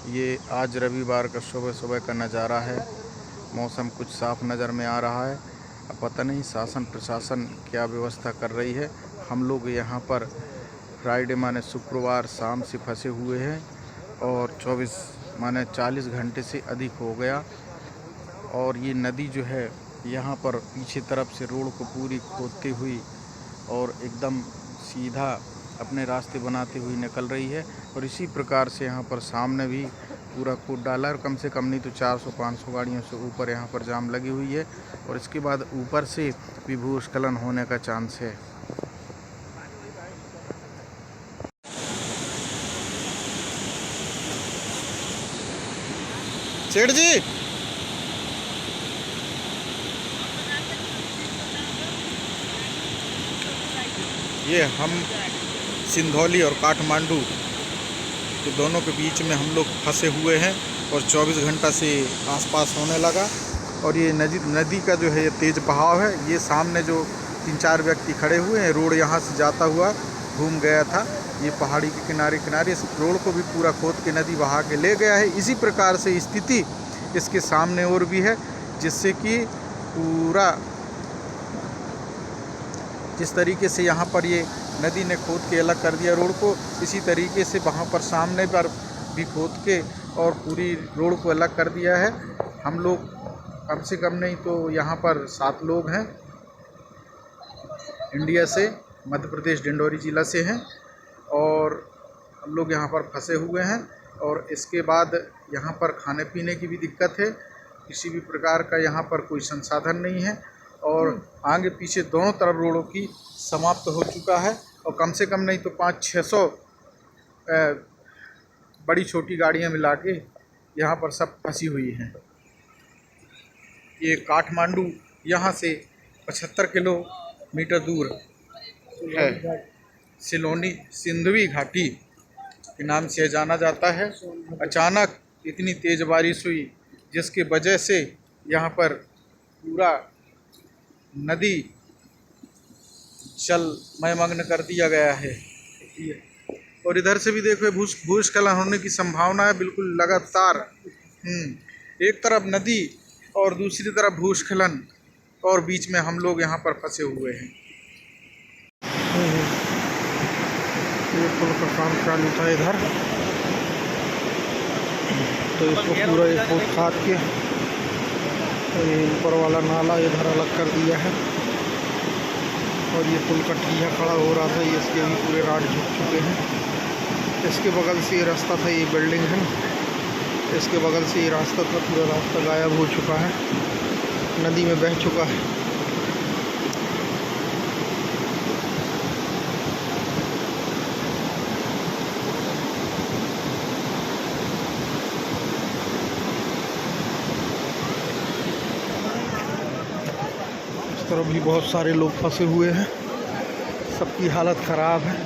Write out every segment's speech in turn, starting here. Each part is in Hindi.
ये आज रविवार का सुबह सुबह का नज़ारा है। मौसम कुछ साफ नज़र में आ रहा है। अब पता नहीं शासन प्रशासन क्या व्यवस्था कर रही है। हम लोग यहाँ पर फ्राइडे माने शुक्रवार शाम से फंसे हुए हैं और 24 माने 40 घंटे से अधिक हो गया। और ये नदी जो है यहाँ पर पीछे तरफ से रोड को पूरी खोदती हुई और एकदम सीधा अपने रास्ते बनाते हुए निकल रही है। और इसी प्रकार से यहाँ पर सामने भी पूरा खोद डाला है और कम से कम नहीं तो 400-500 गाड़ियों से ऊपर यहाँ पर जाम लगी हुई है। और इसके बाद ऊपर से भी भूस्खलन होने का चांस है। सेठ जी, ये हम सिंधौली और काठमांडू के दोनों के बीच में हम लोग फंसे हुए हैं और 24 घंटा से आसपास होने लगा। और ये नदी का जो है ये तेज़ बहाव है। ये सामने जो 3-4 व्यक्ति खड़े हुए हैं, रोड यहाँ से जाता हुआ घूम गया था। ये पहाड़ी के किनारे किनारे इस रोड को भी पूरा खोद के नदी बहा के ले गया है। इसी प्रकार से स्थिति इसके सामने और भी है, जिससे कि पूरा जिस तरीके से यहाँ पर ये नदी ने खोद के अलग कर दिया रोड को, इसी तरीके से वहाँ पर सामने पर भी खोद के और पूरी रोड को अलग कर दिया है। हम लोग कम से कम नहीं तो यहाँ पर 7 लोग हैं, इंडिया से, मध्य प्रदेश डिंडोरी ज़िला से हैं और हम लोग यहाँ पर फंसे हुए हैं। और इसके बाद यहाँ पर खाने पीने की भी दिक्कत है। किसी भी प्रकार का यहाँ पर कोई संसाधन नहीं है और आगे पीछे दोनों तरफ रोडों की समाप्त हो चुका है। और कम से कम नहीं तो 500-600 बड़ी छोटी गाड़ियाँ मिला के यहाँ पर सब फंसी हुई हैं। ये काठमांडू यहाँ से 75 किलोमीटर दूर है। सिंधवी घाटी के नाम से जाना जाता है। अचानक इतनी तेज़ बारिश हुई जिसके वजह से यहाँ पर पूरा नदी जलमग्न कर दिया गया है। और इधर से भी देखो भूस्खलन होने की संभावना है बिल्कुल लगातार। एक तरफ नदी और दूसरी तरफ भूस्खलन और बीच में हम लोग यहाँ पर फंसे हुए हैं। ये पुल का काम चालू था इधर, तो इसको पूरा ये खोद खाद के तो ये ऊपर वाला नाला इधर अलग कर दिया है। और ये पुल का ठिया खड़ा हो रहा था, ये इसके भी पूरे राड झुक चुके हैं। इसके बगल से ये रास्ता था, ये बिल्डिंग है, इसके बगल से ये रास्ता था, पूरा रास्ता गायब हो चुका है, नदी में बह चुका है। इस तरफ भी बहुत सारे लोग फंसे हुए हैं, सबकी हालत ख़राब है।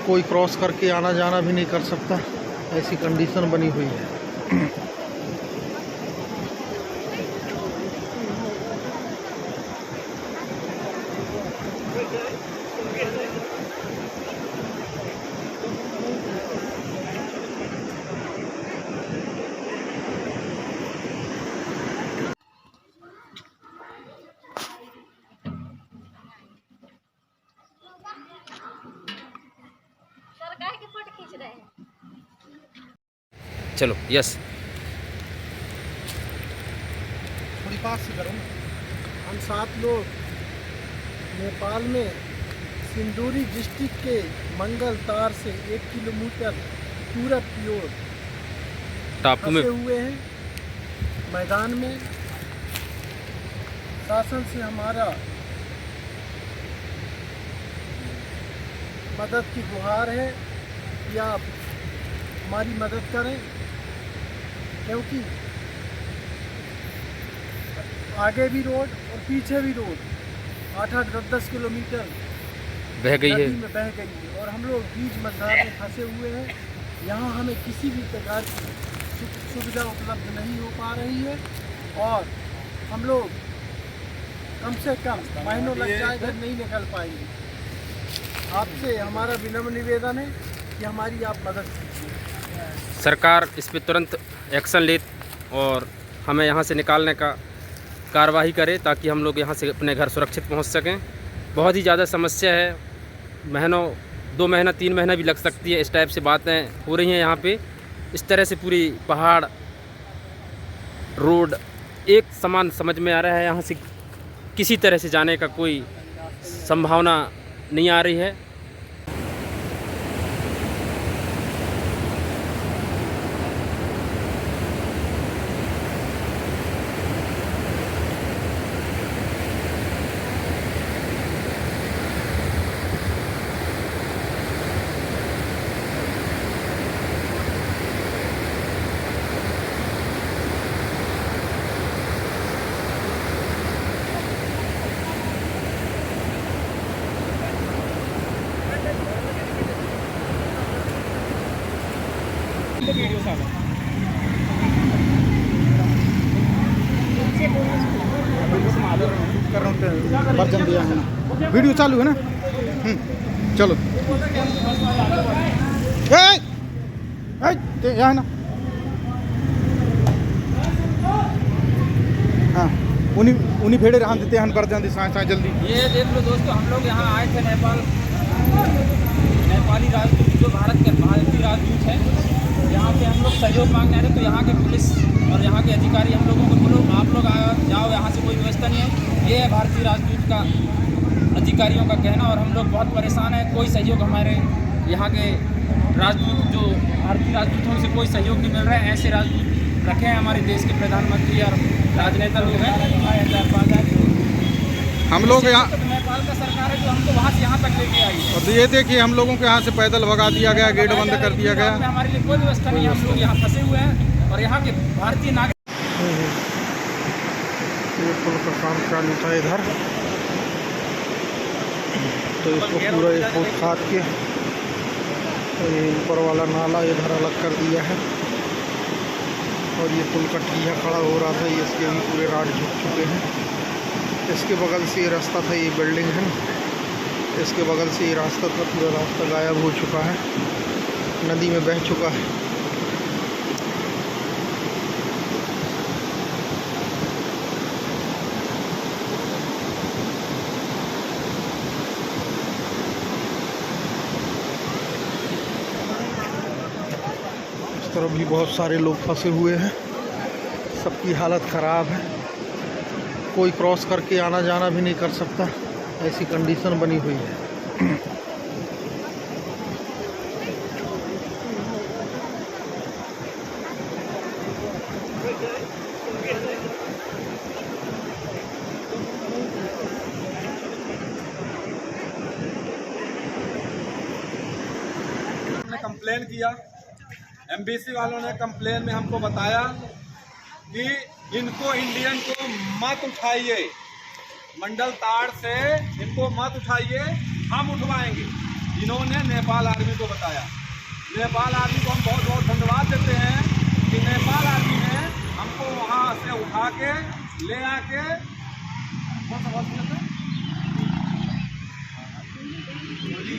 कोई क्रॉस करके आना जाना भी नहीं कर सकता, ऐसी कंडीशन बनी हुई है। चलो यस थोड़ी पास से करो। हम 7 लोग नेपाल में सिंदूरी डिस्ट्रिक्ट के मंगल तार से 1 किलोमीटर पूरब की ओर टापू में फंसे हुए हैं मैदान में। शासन से हमारा मदद की गुहार है कि आप हमारी मदद करें, क्योंकि आगे भी रोड और पीछे भी रोड 8-8, 10-10 किलोमीटर बह गई है, नदी में बह गई है और हम लोग बीच मझधार में फंसे हुए हैं। यहाँ हमें किसी भी प्रकार की सुविधा उपलब्ध नहीं हो पा रही है और हम लोग कम से कम महीनों लग जाए घर नहीं निकल पाएंगे। आपसे हमारा विनम्र निवेदन है कि हमारी आप मदद कीजिए। सरकार इस पे तुरंत एक्शन ले और हमें यहाँ से निकालने का कार्रवाई करे ताकि हम लोग यहाँ से अपने घर सुरक्षित पहुँच सकें। बहुत ही ज़्यादा समस्या है, महीनों 2 महीना 3 महीना भी लग सकती है। इस टाइप से बातें हो रही हैं यहाँ पे। इस तरह से पूरी पहाड़ रोड एक समान समझ में आ रहा है, यहाँ से किसी तरह से जाने का कोई संभावना नहीं आ रही है। वर्जन दिया है ना, वीडियो चालू है ना। चलो यहाँ है ना। हाँ उन्हीं भेड़े रहा देते हैं वर्जन दी साए जल्दी। ये देख लो दोस्तों, हम लोग यहाँ आए थे नेपाली राजदूत जो भारतीय राजदूत है, यहाँ पे हम लोग सहयोग मांगने आ रहे। तो यहाँ के पुलिस और यहाँ के अधिकारी हम लोगों को बोलो आप लोग जाओ, यहाँ से कोई व्यवस्था नहीं है। ये है भारतीय राजदूत का अधिकारियों का कहना, और हम लोग बहुत परेशान हैं। कोई सहयोग हमारे यहाँ के राजदूत जो भारतीय राजदूतों से कोई सहयोग नहीं मिल रहा है। ऐसे राजदूत रखे हैं हमारे देश के प्रधानमंत्री और राजनेता लोग हैं। हम लोग यहाँ नेपाल का सरकार है जो हमको वहाँ से यहाँ तक लेके आई है। और ये देखिए हम लोगों को यहाँ से पैदल भगा दिया गया, गेट बंद कर दिया गया। हमारे लिए कोई व्यवस्था नहीं है, हम लोग यहाँ फंसे हुए हैं और यहाँ के भारतीय नागरिक। ये पुल का काम चालू था इधर, तो इसको पूरा एक फुट खाद के तो ये ऊपर वाला नाला इधर अलग कर दिया है। और ये पुल का ठिया खड़ा हो रहा था, ये इसके भी पूरे राड झुक चुके हैं। इसके बगल से ये रास्ता था, ये बिल्डिंग है, इसके बगल से ये रास्ता था, पूरा रास्ता गायब हो चुका है, नदी में बह चुका है। इस तरफ भी बहुत सारे लोग फंसे हुए हैं, सबकी हालत ख़राब है, कोई क्रॉस करके आना जाना भी नहीं कर सकता, ऐसी कंडीशन बनी हुई है। हमने कंप्लेन किया, एमबीसी वालों ने कंप्लेन में हमको बताया कि इनको इंडियन को मत उठाइए, मंडल ताड़ से इनको मत उठाइए, हम उठवाएंगे। इन्होंने नेपाल आर्मी को बताया। नेपाल आर्मी को हम बहुत बहुत धन्यवाद देते हैं कि नेपाल आर्मी ने हमको वहाँ से उठा के ले आके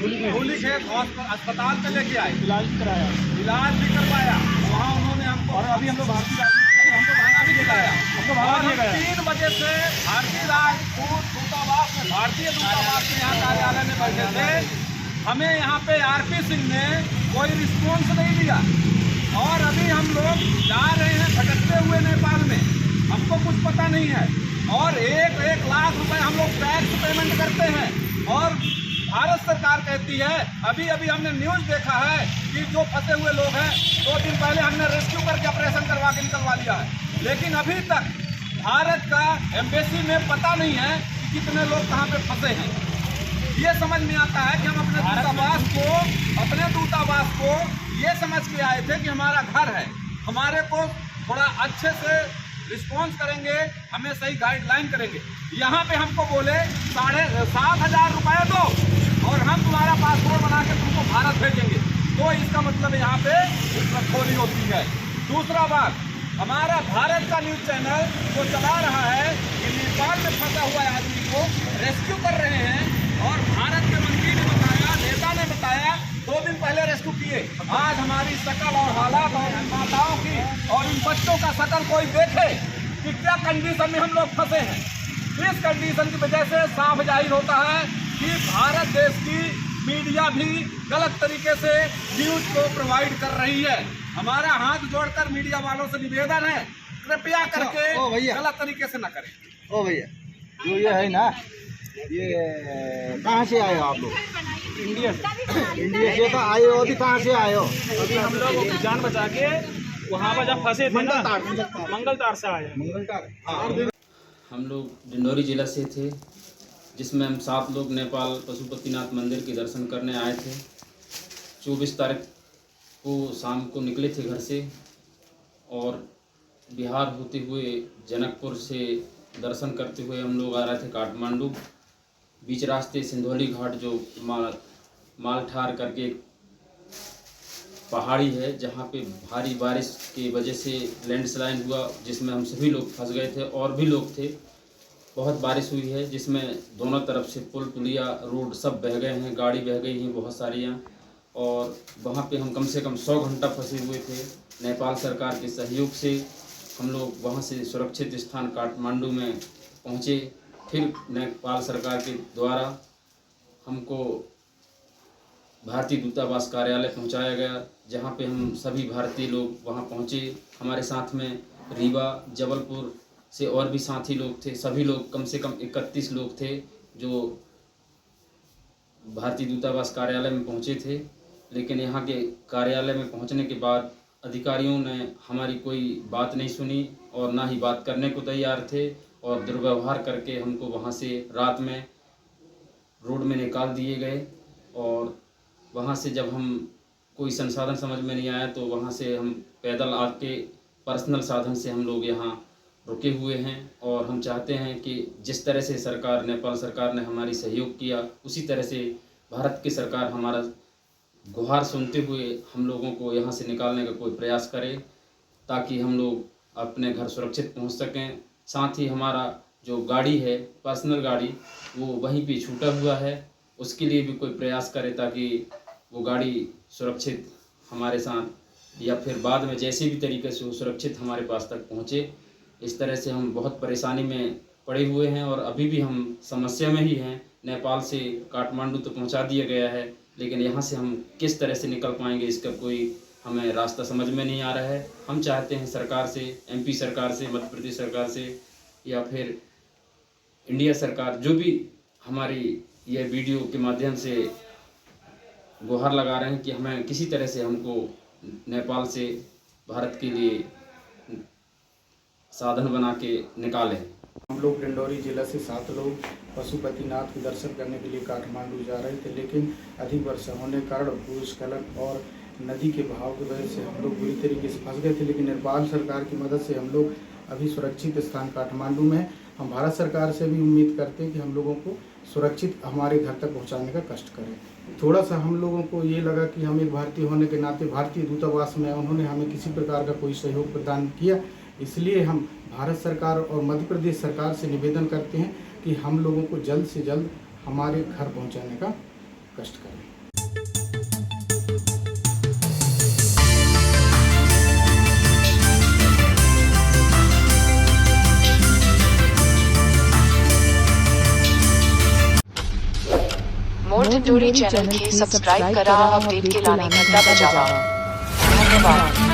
धूलीखेत अस्पताल पे लेके आए, इलाज भी करवाया। वहाँ उन्होंने हमको, और अभी हम लोग भारतीय हमको भागा भी दिलाया, हमको भागा दिया गया। 3 बजे से भारतीय दूतावास में यहाँ कार्यालय में बैठे थे। हमें यहाँ पे आरपी सिंह ने कोई रिस्पॉन्स नहीं दिया, और अभी हम लोग जा रहे हैं भटकते हुए नेपाल में, हमको कुछ पता नहीं है। और 1 लाख रुपए हम लोग टैक्स पेमेंट करते हैं, और भारत सरकार कहती है, अभी हमने न्यूज़ देखा है कि जो फंसे हुए लोग हैं 2 दिन पहले हमने रेस्क्यू करके ऑपरेशन करवा के निकलवा लिया है, लेकिन अभी तक भारत का एम्बेसी में पता नहीं है कि कितने लोग कहाँ पे फंसे हैं। ये समझ में आता है कि हम अपने दूतावास को ये समझ के आए थे कि हमारा घर है, हमारे को थोड़ा अच्छे से रिस्पॉन्स करेंगे, हमें सही गाइडलाइन करेंगे। यहाँ पे हमको बोले 7,500 रुपये दो और हम तुम्हारा पासपोर्ट बना के तुमको भारत भेजेंगे। तो इसका मतलब यहाँ पे रिश्वतखोरी होती है। दूसरा बात, हमारा भारत का न्यूज़ चैनल जो चला रहा है कि नेपाल में फंसा हुआ आदमी को रेस्क्यू कर रहे हैं, और भारत के मंत्री ने बताया, नेता ने बताया 2 दिन पहले रेस्क्यू किए। आज हमारी शकल और हालात और और इन बच्चों का शकल कोई देखे कि क्या कंडीशन में हम लोग फंसे हैं। इस कंडीशन की वजह से साफ जाहिर होता है कि भारत देश की मीडिया भी गलत तरीके से न्यूज को प्रोवाइड कर रही है। हमारा हाथ जोड़कर मीडिया वालों से निवेदन है, कृपया करके गलत तरीके से न करें। ओ भैया, जो ये है ना, ये कहाँ से आए हो आप लोग? इंडिया से। इंडिया से तो आए हो, अभी कहाँ से आए हो? अभी हम लोग जान बचा के वहाँ पर जब फंसे थे ना, मंगलतार से आए। मंगलतार। हम लोग डिंडोरी जिला से थे, जिसमें हम 7 लोग नेपाल पशुपतिनाथ मंदिर के दर्शन करने आए थे। 24 तारीख को शाम को निकले थे घर से और बिहार होते हुए जनकपुर से दर्शन करते हुए हम लोग आ रहे थे काठमांडू। बीच रास्ते सिंधौली घाट जो मालठार करके पहाड़ी है, जहाँ पे भारी बारिश की वजह से लैंडस्लाइड हुआ, जिसमें हम सभी लोग फंस गए थे और भी लोग थे। बहुत बारिश हुई है, जिसमें दोनों तरफ से पुल पुलिया रोड सब बह गए हैं, गाड़ी बह गई हैं बहुत सारियाँ। और वहाँ पे हम कम से कम 100 घंटा फंसे हुए थे। नेपाल सरकार के सहयोग से हम लोग वहाँ से सुरक्षित स्थान काठमांडू में पहुँचे। फिर नेपाल सरकार के द्वारा हमको भारतीय दूतावास कार्यालय पहुँचाया गया, जहाँ पे हम सभी भारतीय लोग वहाँ पहुँचे। हमारे साथ में रीवा, जबलपुर से और भी साथी लोग थे। सभी लोग कम से कम 31 लोग थे जो भारतीय दूतावास कार्यालय में पहुँचे थे। लेकिन यहाँ के कार्यालय में पहुँचने के बाद अधिकारियों ने हमारी कोई बात नहीं सुनी और ना ही बात करने को तैयार थे और दुर्व्यवहार करके हमको वहाँ से रात में रोड में निकाल दिए गए। और वहाँ से जब हम कोई संसाधन समझ में नहीं आया तो वहाँ से हम पैदल आके पर्सनल साधन से हम लोग यहाँ रुके हुए हैं। और हम चाहते हैं कि जिस तरह से सरकार, नेपाल सरकार ने हमारी सहयोग किया, उसी तरह से भारत की सरकार हमारा गुहार सुनते हुए हम लोगों को यहाँ से निकालने का कोई प्रयास करे, ताकि हम लोग अपने घर सुरक्षित पहुँच सकें। साथ ही हमारा जो गाड़ी है, पर्सनल गाड़ी, वो वहीं पे छूटा हुआ है, उसके लिए भी कोई प्रयास करे ताकि वो गाड़ी सुरक्षित हमारे साथ या फिर बाद में जैसे भी तरीके से वो सुरक्षित हमारे पास तक पहुँचे। इस तरह से हम बहुत परेशानी में पड़े हुए हैं और अभी भी हम समस्या में ही हैं। नेपाल से काठमांडू तो पहुंचा दिया गया है, लेकिन यहाँ से हम किस तरह से निकल पाएंगे इसका कोई हमें रास्ता समझ में नहीं आ रहा है। हम चाहते हैं सरकार से, MP सरकार से, मध्य प्रदेश सरकार से या फिर इंडिया सरकार, जो भी हमारी यह वीडियो के माध्यम से गुहार लगा रहे हैं कि हमें किसी तरह से हमको नेपाल से भारत के लिए साधन बना के निकालें। हम लोग डिंडोरी जिला से 7 लोग पशुपतिनाथ के दर्शन करने के लिए काठमांडू जा रहे थे, लेकिन अधिक वर्षा होने के कारण भूस्खलन और नदी के बहाव की वजह से हम लोग बुरी तरीके से फंस गए थे। लेकिन नेपाल सरकार की मदद से हम लोग अभी सुरक्षित स्थान काठमांडू में हैं। हम भारत सरकार से भी उम्मीद करते हैं कि हम लोगों को सुरक्षित हमारे घर तक पहुंचाने का कष्ट करें। थोड़ा सा हम लोगों को ये लगा कि हम एक भारतीय होने के नाते भारतीय दूतावास में उन्होंने हमें किसी प्रकार का कोई सहयोग प्रदान किया, इसलिए हम भारत सरकार और मध्य प्रदेश सरकार से निवेदन करते हैं कि हम लोगों को जल्द से जल्द हमारे घर पहुंचाने का कष्ट करें। मोर टिटोरी चैनल के सब्सक्राइब करा अपडेट के लाने घंटा बजावा। धन्यवाद।